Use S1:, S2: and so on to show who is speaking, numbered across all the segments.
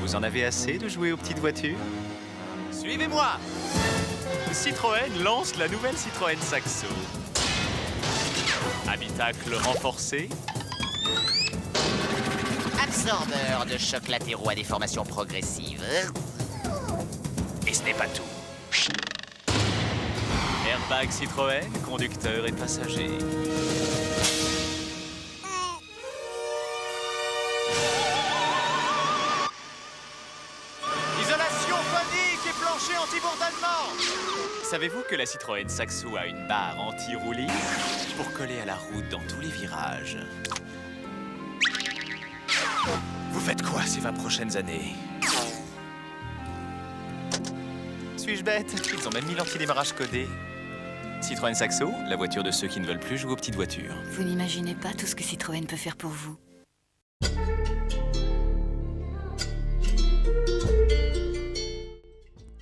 S1: Vous en avez assez de jouer aux petites voitures? Suivez-moi! Citroën lance la nouvelle Citroën Saxo. Habitacle renforcé.
S2: Absorbeur de chocs latéraux à déformation progressive.
S1: Et ce n'est pas tout. Airbag Citroën, conducteur et passager. Isolation phonique et plancher anti-bourdonnement. Savez-vous que la Citroën Saxo a une barre anti-roulis pour coller à la route dans tous les virages? Vous faites quoi ces 20 prochaines années? Suis-je bête? Ils ont même mis l'anti-démarrage codé. Citroën Saxo, la voiture de ceux qui ne veulent plus jouer aux petites voitures.
S3: Vous n'imaginez pas tout ce que Citroën peut faire pour vous.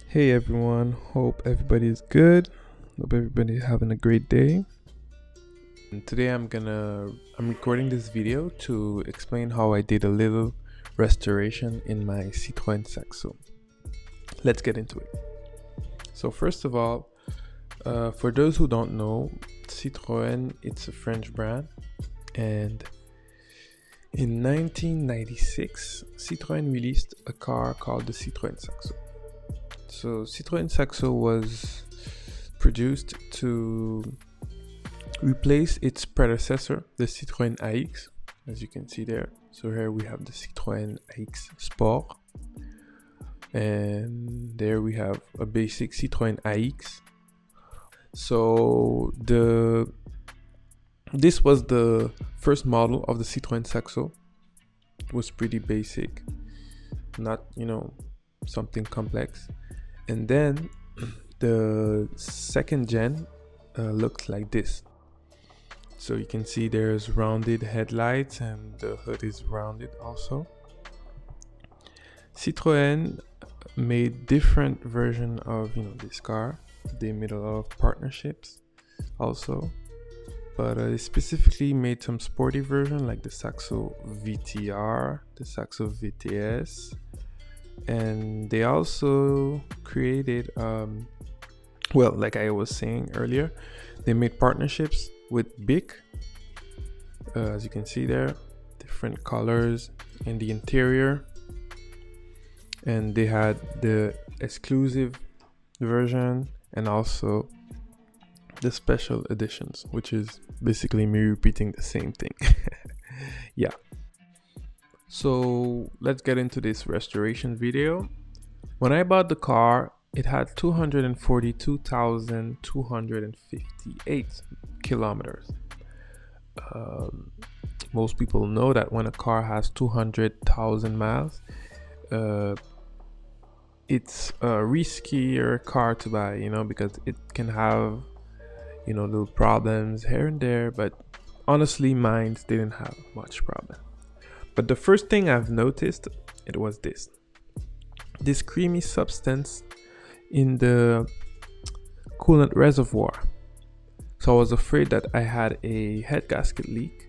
S4: Hey everyone, hope everybody is good. Hope everybody is having a great day. And today I'm recording this video to explain how I did a little restoration in my Citroën Saxo. Let's get into it. So first of all, for those who don't know, Citroën, it's a French brand, and in 1996, Citroën released a car called the Citroën Saxo. So Citroën Saxo was produced to replace its predecessor, the Citroën AX, as you can see there. So here we have the Citroën AX Sport, and there we have a basic Citroën AX. So this was the first model of the Citroën Saxo. It was pretty basic, not something complex. And then the second gen looked like this. So you can see there's rounded headlights and the hood is rounded also. Citroën made different version of this car. They made a lot of partnerships also, but they specifically made some sporty version like the Saxo VTR, the Saxo VTS, and they also created like I was saying earlier, they made partnerships with BIC, as you can see there, different colors in the interior, and they had the exclusive version and also the special editions, which is basically me repeating the same thing. Yeah. So let's get into this restoration video. When I bought the car, it had 242,258 kilometers. Most people know that when a car has 200,000 miles, it's a riskier car to buy, because it can have, little problems here and there, but honestly, mine didn't have much problem. But the first thing I've noticed, it was this creamy substance in the coolant reservoir. So I was afraid that I had a head gasket leak,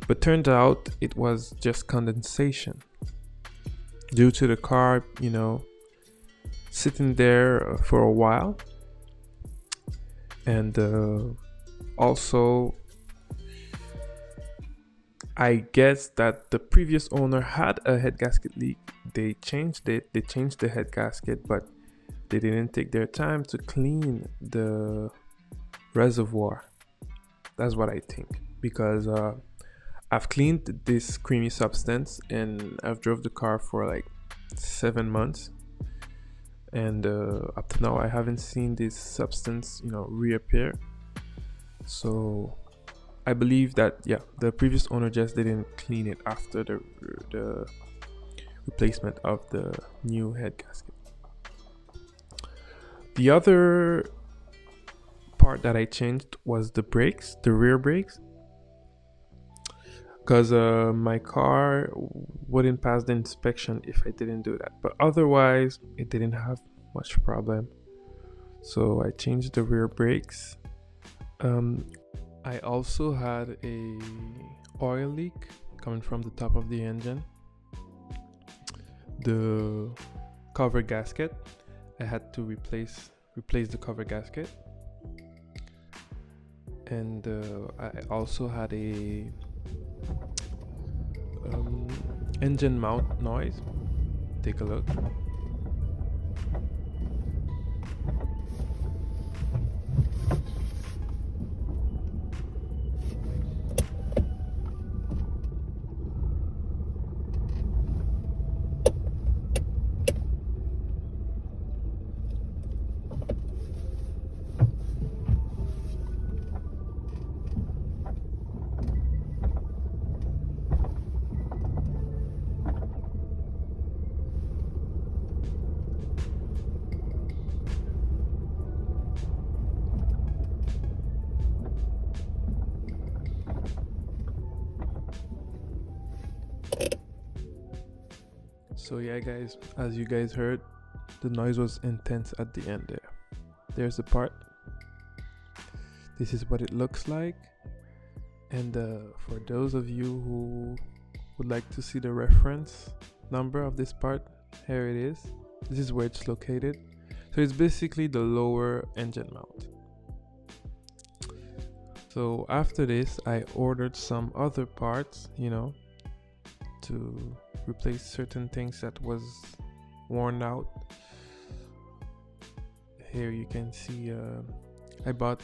S4: but turned out it was just condensation due to the car, sitting there for a while. And also, I guess that the previous owner had a head gasket leak. They changed it. They changed the head gasket, but they didn't take their time to clean the reservoir. That's what I think, because I've cleaned this creamy substance and I've drove the car for like 7 months, and up to now I haven't seen this substance reappear. So I believe that the previous owner just didn't clean it after the replacement of the new head gasket. The other part that I changed was the brakes, the rear brakes, because my car wouldn't pass the inspection if I didn't do that, but otherwise it didn't have much problem. So I changed the rear brakes. I also had a oil leak coming from the top of the engine. the cover gasket. I had to replace the cover gasket, and I also had a engine mount noise. Take a look. So yeah guys, as you guys heard, the noise was intense at the end there. There's the part. This is what it looks like. And for those of you who would like to see the reference number of this part, here it is. This is where it's located. So it's basically the lower engine mount. So after this, I ordered some other parts, to replace certain things that was worn out. Here you can see I bought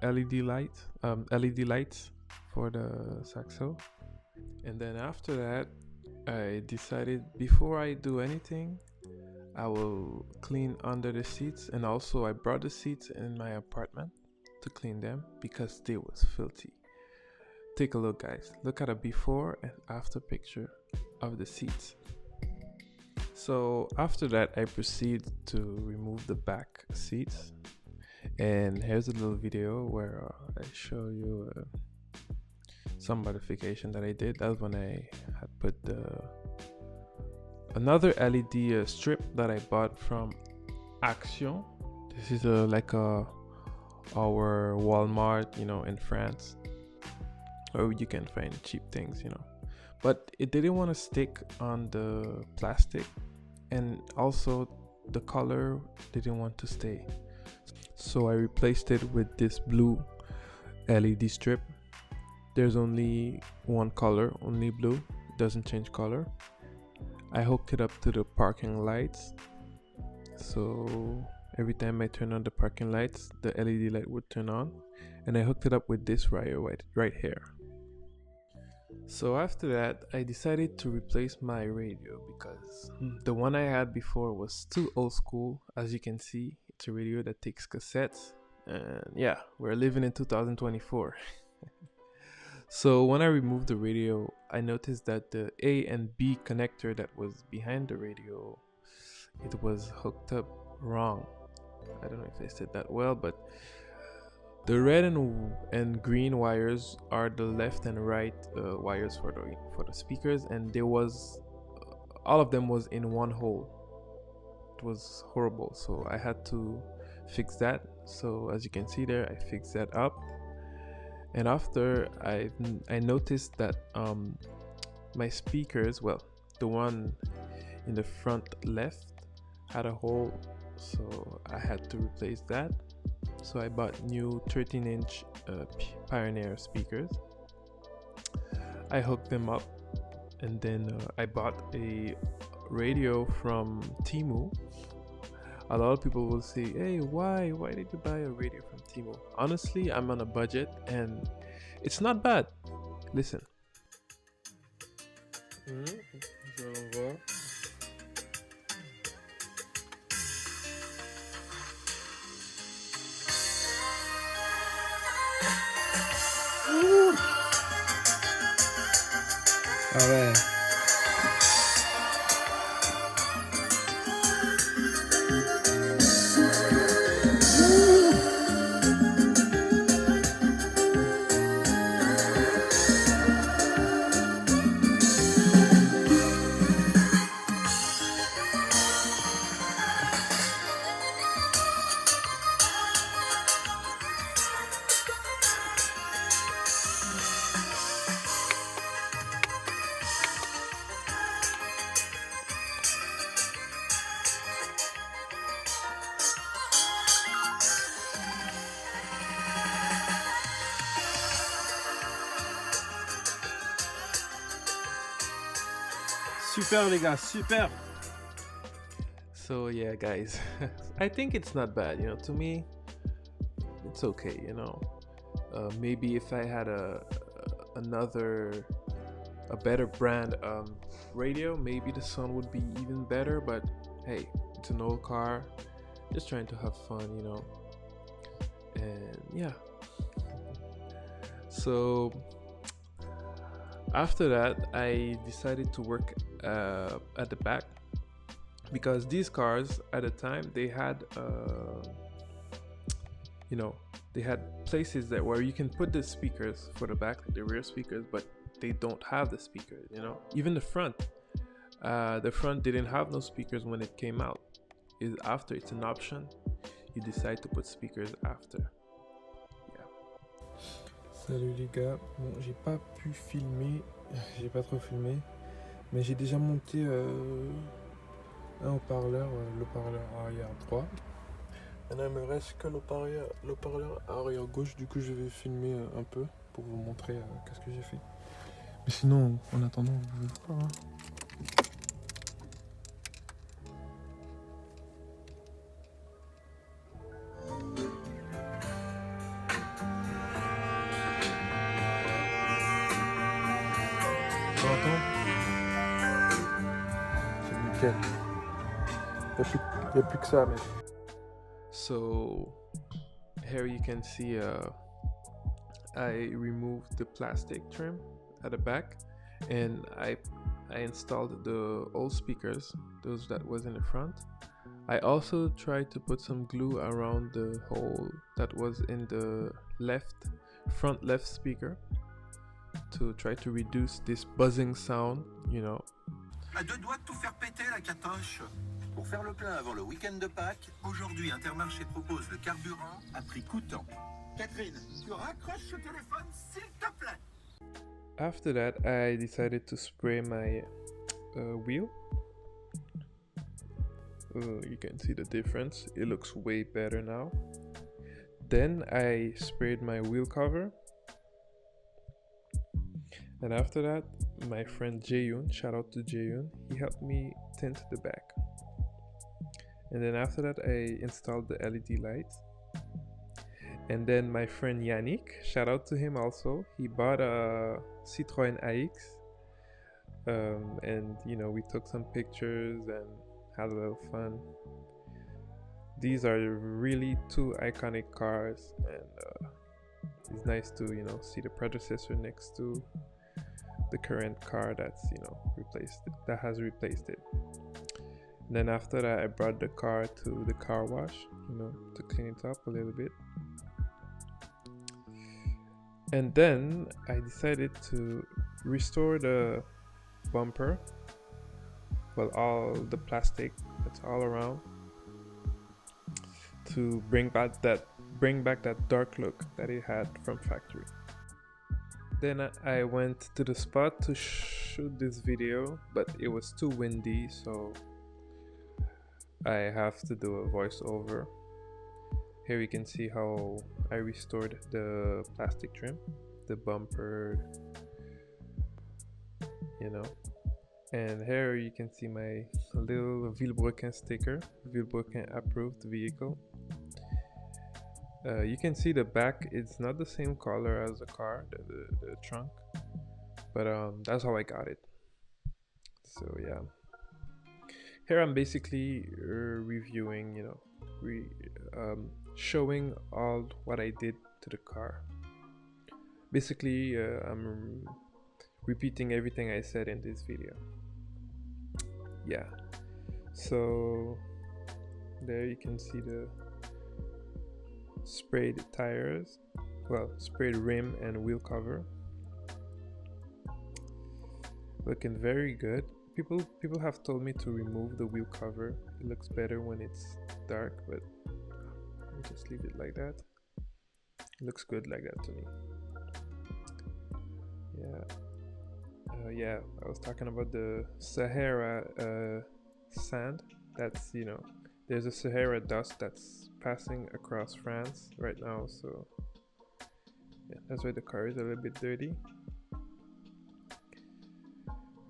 S4: LED lights for the Saxo. And then after that, I decided before I do anything, I will clean under the seats. And also I brought the seats in my apartment to clean them because they was filthy. Take a look guys, look at a before and after picture of the seats. So after that I proceed to remove the back seats, and here's a little video where I show you some modification that I did. That's when I had put another LED strip that I bought from Action. This is our Walmart, in France, where you can find cheap things, but it didn't want to stick on the plastic, and also the color didn't want to stay. So I replaced it with this blue LED strip. There's only one color, only blue, it doesn't change color. I hooked it up to the parking lights, so every time I turn on the parking lights, the LED light would turn on. And I hooked it up with this wire right here. So after that, I decided to replace my radio because the one I had before was too old school. As you can see, it's a radio that takes cassettes, and yeah, we're living in 2024. So when I removed the radio, I noticed that the A and B connector that was behind the radio, it was hooked up wrong. I don't know if I said that well, but the red and green wires are the left and right wires for the speakers, and there was all of them was in one hole. It was horrible, so I had to fix that. So as you can see there, I fixed that up, and after I noticed that my speakers, well, the one in the front left had a hole, so I had to replace that. So I bought new 13-inch Pioneer speakers. I hooked them up, and then I bought a radio from Temu. A lot of people will say, hey, why did you buy a radio from Temu? Honestly, I'm on a budget and it's not bad. Listen.
S5: Ah ouais. super les gars, super.
S4: So yeah, guys, I think it's not bad. You know, to me, it's okay. You know, maybe if I had a better brand radio, maybe the sound would be even better. But hey, it's an old car, just trying to have fun, you know. And yeah. So after that, I decided to work at the back, because these cars at the time, they had you know, they had places that where you can put the speakers for the back, the rear speakers, but they don't have the speakers, you know. Even the front didn't have no speakers when it came out. Is after, it's an option, you decide to put speakers after. Yeah.
S6: Salut les gars, bon j'ai pas pu filmer, j'ai pas trop filmé, mais j'ai déjà monté un haut-parleur, l'haut-parleur arrière droit. Maintenant il me reste que l'haut-parleur arrière gauche, du coup je vais filmer un peu pour vous montrer qu'est-ce que j'ai fait. Mais sinon, en attendant, vous pouvez voir. Hein. Tu entends? C'est nickel. Il n'y a plus que ça à mettre.
S4: So here you can see I removed the plastic trim at the back, and I installed the old speakers, those that was in the front. I also tried to put some glue around the hole that was in the front left speaker, to try to reduce this buzzing sound, you know.
S7: À deux doigts de tout faire péter la catoche. Pour faire le plein avant le week-end de Pâques, aujourd'hui Intermarché propose le carburant à prix coûtant. Catherine, tu raccroches ce téléphone s'il te plaît.
S4: After that, I decided to spray my wheel. You can see the difference. It looks way better now. Then I sprayed my wheel cover. And after that, my friend Jaeyoon, shout out to Jaeyoon, he helped me tint the back. And then after that, I installed the LED lights. And then my friend Yannick, shout out to him also, he bought a Citroën AX. And you know, we took some pictures and had a little fun. These are really two iconic cars, and it's nice to, you know, see the predecessor next to the current car that's, you know, that has replaced it. And then after that, I brought the car to the car wash, you know, to clean it up a little bit. And then I decided to restore the bumper, well, all the plastic that's all around, to bring back that dark look that it had from factory. Then I went to the spot to shoot this video, but it was too windy, so I have to do a voiceover. Here you can see how I restored the plastic trim, the bumper, you know. And here you can see my little Villebrequin sticker, Villebrequin approved vehicle. You can see the back, it's not the same color as the car, the trunk, but that's how I got it. So yeah, here I'm basically reviewing, you know, showing all what I did to the car. Basically, I'm repeating everything I said in this video. Yeah, so there you can see the sprayed tires, well, sprayed rim and wheel cover, looking very good. People have told me to remove the wheel cover, it looks better when it's dark, but I'll just leave it like that. It looks good like that to me. Yeah, I was talking about the Sahara sand. That's, you know, there's a Sahara dust that's passing across France right now, so yeah, that's why the car is a little bit dirty.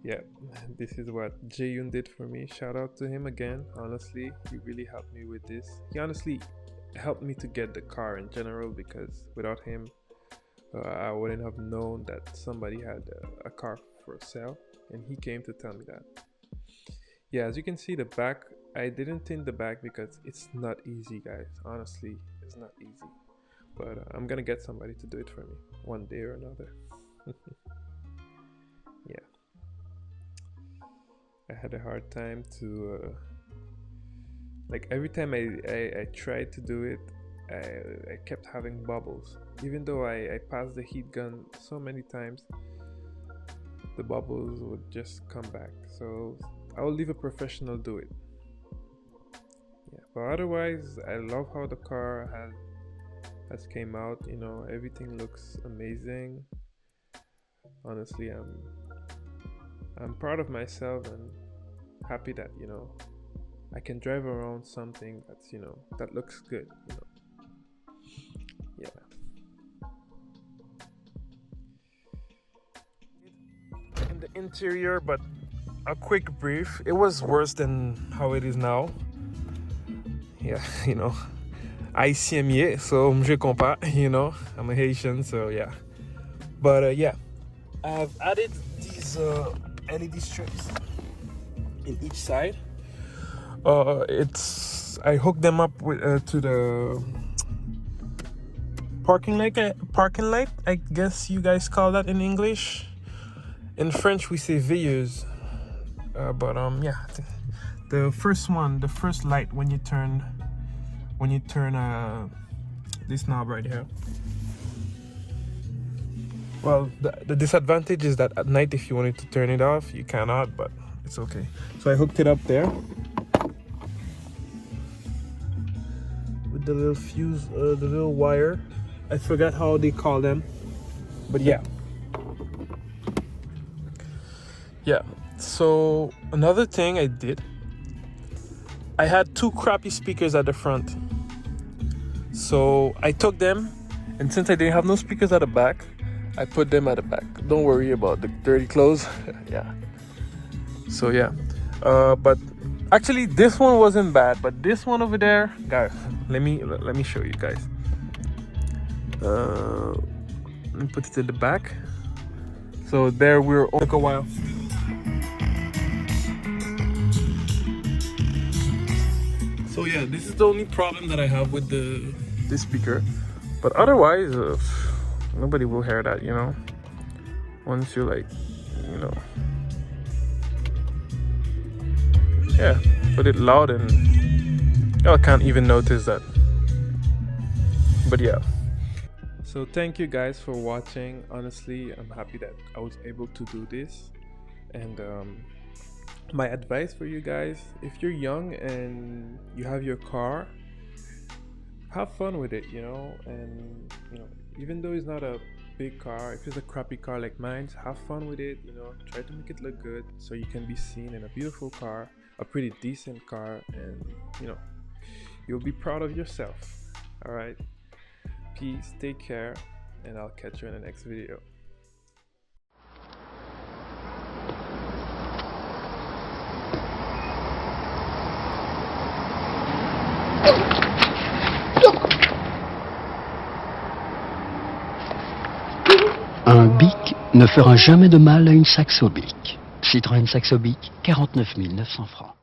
S4: yeah, this is what Jaeyoon did for me. Shout out to him again. Honestly, he really helped me with this. He honestly helped me to get the car in general, because without him I wouldn't have known that somebody had a car for sale, and he came to tell me that. Yeah, as you can see, the back, I didn't tint the back because it's not easy, guys. Honestly, it's not easy, but I'm gonna get somebody to do it for me one day or another. Yeah, I had a hard time to like every time I tried to do it, I kept having bubbles. Even though I passed the heat gun so many times, the bubbles would just come back. So I will leave a professional do it. Yeah, but otherwise, I love how the car has came out. You know, everything looks amazing. Honestly, I'm proud of myself and happy that, you know, I can drive around something that's, you know, that looks good, you know. Yeah. In the interior, but a quick brief. It was worse than how it is now. Yeah, you know, Haïtien, so je comprends, you know, I'm a Haitian, so yeah. But yeah, I've added these LED strips in each side. I hooked them up with to the parking light, I guess you guys call that in English. In French we say veilleuse, but yeah, the first light when you turn this knob right here. Well, the disadvantage is that at night, if you wanted to turn it off, you cannot, but it's okay. So I hooked it up there with the little fuse, the little wire. I forgot how they call them, but yeah. Yeah, so another thing I did, I had two crappy speakers at the front. So I took them, and since I didn't have no speakers at the back, I put them at the back. Don't worry about the dirty clothes. Yeah. So yeah, but actually this one wasn't bad, but this one over there, guys, let me show you guys. Let me put it in the back. So there took a while. So yeah, this is the only problem that I have with this speaker, but otherwise nobody will hear that, you know, once you like, you know, yeah, put it loud and y'all can't even notice that. But yeah, so thank you guys for watching. Honestly, I'm happy that I was able to do this. And my advice for you guys, if you're young and you have your car, have fun with it, you know. And you know, even though it's not a big car, if it's a crappy car like mine, have fun with it, you know. Try to make it look good so you can be seen in a beautiful car, a pretty decent car, and you know, you'll be proud of yourself. All right, peace, take care, and I'll catch you in the next video.
S5: Un bic ne fera jamais de mal à une Saxo bic. Citroën Saxo bic, 49 900 francs.